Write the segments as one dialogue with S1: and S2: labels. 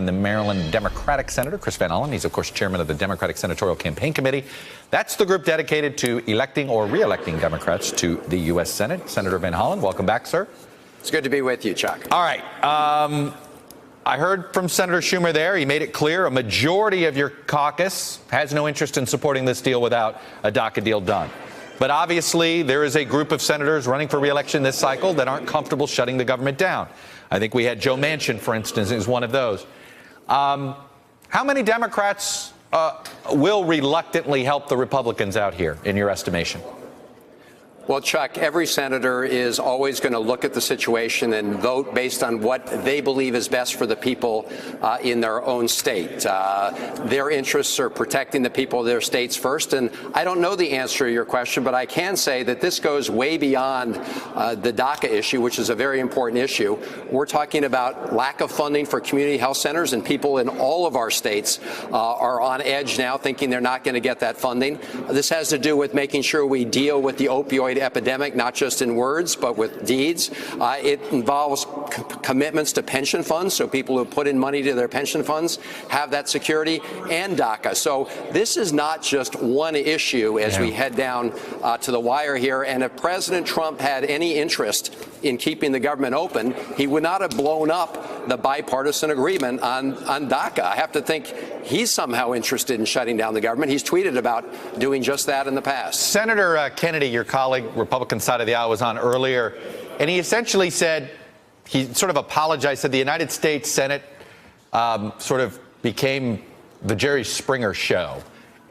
S1: The Maryland Democratic Senator, Chris Van Hollen. He's, of course, chairman of the Democratic Senatorial Campaign Committee. That's the group dedicated to electing or re-electing Democrats to the U.S. Senate. Senator Van Hollen, welcome back, sir.
S2: It's good to be with you, Chuck.
S1: All right. I heard from Senator Schumer there. He made it clear a majority of your caucus has no interest in supporting this deal without a DACA deal done. But obviously, there is a group of senators running for re-election this cycle that aren't comfortable shutting the government down. I think we had Joe Manchin, for instance, is one of those. How many Democrats will reluctantly help the Republicans out here, in your estimation?
S2: Well, Chuck, every senator is always going to look at the situation and vote based on what they believe is best for the people in their own state. Their interests are protecting the people of their states first. And I don't know the answer to your question, but I can say that this goes way beyond the DACA issue, which is a very important issue. We're talking about lack of funding for community health centers, and people in all of our states are on edge now, thinking they're not going to get that funding. This has to do with making sure we deal with the opioid epidemic, not just in words, but with deeds. It involves commitments to pension funds, so people who put in money to their pension funds have that security, and DACA. So this is not just one issue as we head down to the wire here. And if President Trump had any interest in keeping the government open, he would not have blown up the bipartisan agreement on DACA. I have to think he's somehow interested in shutting down the government. He's tweeted about doing just that in the past.
S1: Senator Kennedy, your colleague, Republican side of the aisle, was on earlier, and he essentially said, he sort of apologized, said the United States Senate sort of became the Jerry Springer show,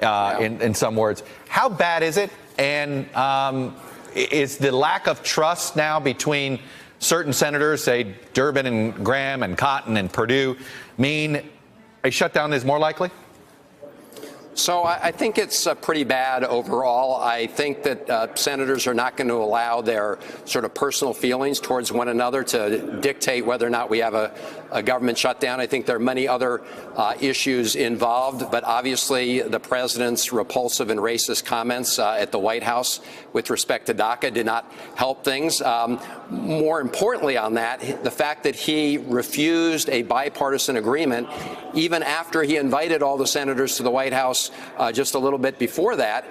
S1: in some words. How bad is it? And is the lack of trust now between certain senators, say Durbin and Graham and Cotton and Perdue, mean a shutdown is more likely?
S2: So I think it's pretty bad overall. I think that senators are not going to allow their sort of personal feelings towards one another to dictate whether or not we have a government shutdown. I think there are many other issues involved, but obviously the president's repulsive and racist comments at the White House with respect to DACA did not help things. More importantly on that, the fact that he refused a bipartisan agreement even after he invited all the senators to the White House just a little bit before that,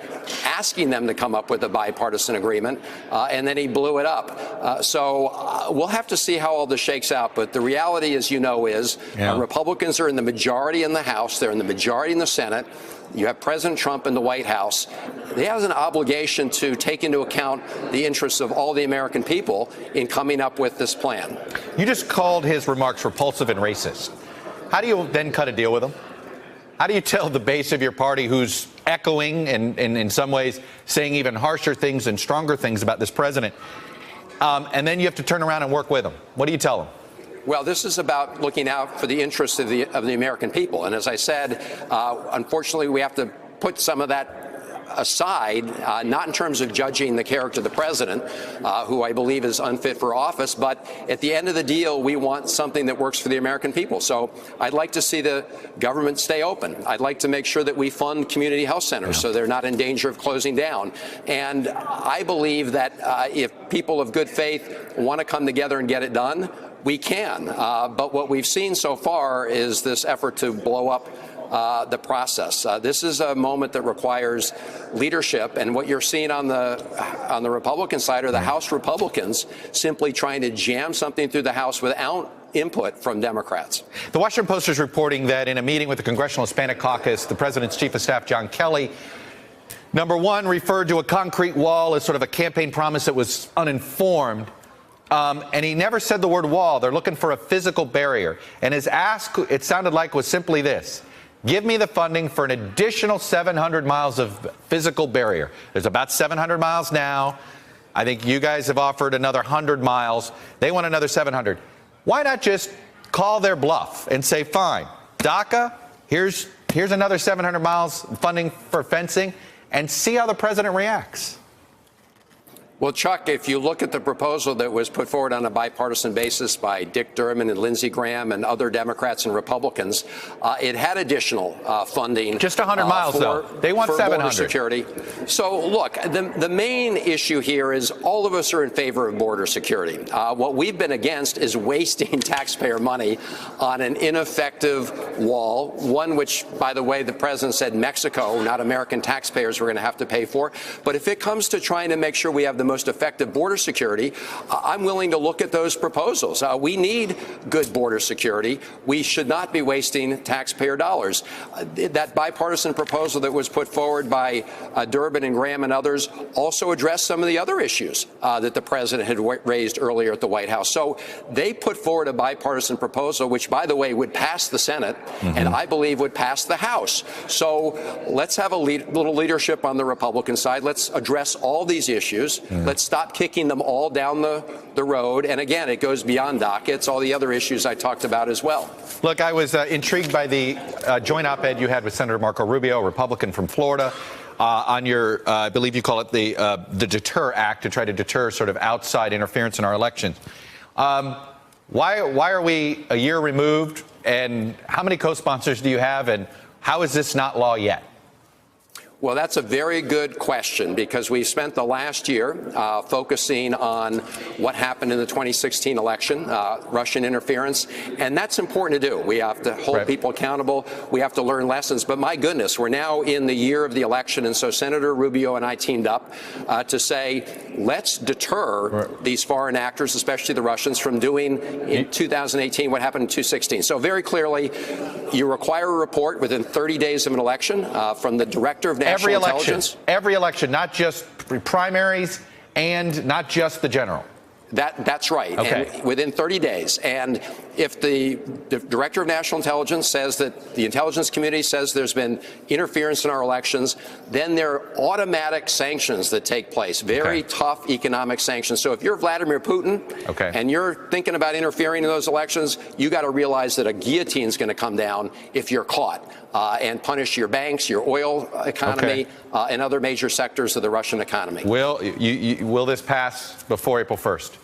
S2: asking them to come up with a bipartisan agreement, and then he blew it up. So we'll have to see how all this shakes out. But the reality, as you know, is Republicans are in the majority in the House. They're in the majority in the Senate. You have President Trump in the White House. He has an obligation to take into account the interests of all the American people in coming up with this plan.
S1: You just called his remarks repulsive and racist. How do you then cut a deal with him? How do you tell the base of your party, who's echoing and in some ways saying even harsher things and stronger things about this president, and then you have to turn around and work with them? What do you tell them?
S2: Well, this is about looking out for the interests of the American people. And as I said, unfortunately, we have to put some of that aside, not in terms of judging the character of the president, who I believe is unfit for office, but at the end of the deal, we want something that works for the American people. So I'd like to see the government stay open. I'd like to make sure that we fund community health centers so they're not in danger of closing down. And I believe that if people of good faith want to come together and get it done, we can. But what we've seen so far is this effort to blow up the process. This is a moment that requires leadership, and what you're seeing on the Republican side are the House Republicans simply trying to jam something through the House without input from Democrats.
S1: The Washington Post is reporting that in a meeting with the Congressional Hispanic Caucus, the president's chief of staff, John Kelly, number one, referred to a concrete wall as sort of a campaign promise that was uninformed. And he never said the word wall. They're looking for a physical barrier. And his ask, it sounded like, was simply this: give me the funding for an additional 700 miles of physical barrier. There's about 700 miles now. I think you guys have offered another 100 miles. They want another 700. Why not just call their bluff and say, fine, DACA, here's another 700 miles funding for fencing, and see how the president reacts?
S2: Well, Chuck, if you look at the proposal that was put forward on a bipartisan basis by Dick Durbin and Lindsey Graham and other Democrats and Republicans, it had additional funding.
S1: Just 100 miles, though. They want 700.
S2: Border security. So, look, the main issue here is all of us are in favor of border security. What we've been against is wasting taxpayer money on an ineffective wall, one which, by the way, the president said Mexico, not American taxpayers, were going to have to pay for. But if it comes to trying to make sure we have the most effective border security, I'm willing to look at those proposals. We need good border security. We should not be wasting taxpayer dollars. That bipartisan proposal that was put forward by Durbin and Graham and others also addressed some of the other issues that the president had raised earlier at the White House. So they put forward a bipartisan proposal, which, by the way, would pass the Senate and I believe would pass the House. So let's have a little leadership on the Republican side. Let's address all these issues. Let's stop kicking them all down the road. And again, it goes beyond DACA. It's all the other issues I talked about as well.
S1: Look, I was intrigued by the joint op-ed you had with Senator Marco Rubio, a Republican from Florida, on your, I believe you call it the Deter Act, to try to deter sort of outside interference in our elections. Why are we a year removed, and how many co-sponsors do you have, and how is this not law yet?
S2: Well, that's a very good question, because we spent the last year focusing on what happened in the 2016 election, Russian interference, and that's important to do. We have to hold people accountable. We have to learn lessons. But my goodness, we're now in the year of the election, and so Senator Rubio and I teamed up to say, let's deter these foreign actors, especially the Russians, from doing in 2018 what happened in 2016. So very clearly, you require a report within 30 days of an election from the director of
S1: Every election, not just primaries and not just the general.
S2: That's right.
S1: Okay.
S2: And within 30 days. And if the Director of National Intelligence says that the intelligence community says there's been interference in our elections, then there are automatic sanctions that take place, very tough economic sanctions. So if you're Vladimir Putin and you're thinking about interfering in those elections, you got to realize that a guillotine is going to come down if you're caught and punish your banks, your oil economy, and other major sectors of the Russian economy.
S1: Will this pass before April 1st?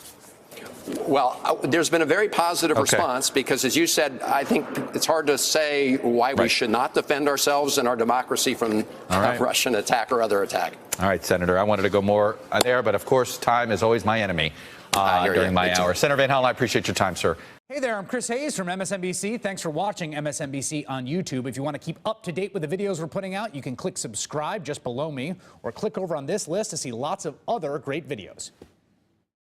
S2: Well, there's been a very positive response because, as you said, I think it's hard to say why we should not defend ourselves and our democracy from Russian attack or other attack.
S1: All right, Senator, I wanted to go more there, but of course, time is always my enemy during my hour. Senator Van Hollen, I appreciate your time, sir.
S3: Hey there, I'm Chris Hayes from MSNBC. Thanks for watching MSNBC on YouTube. If you want to keep up to date with the videos we're putting out, you can click subscribe just below me or click over on this list to see lots of other great videos.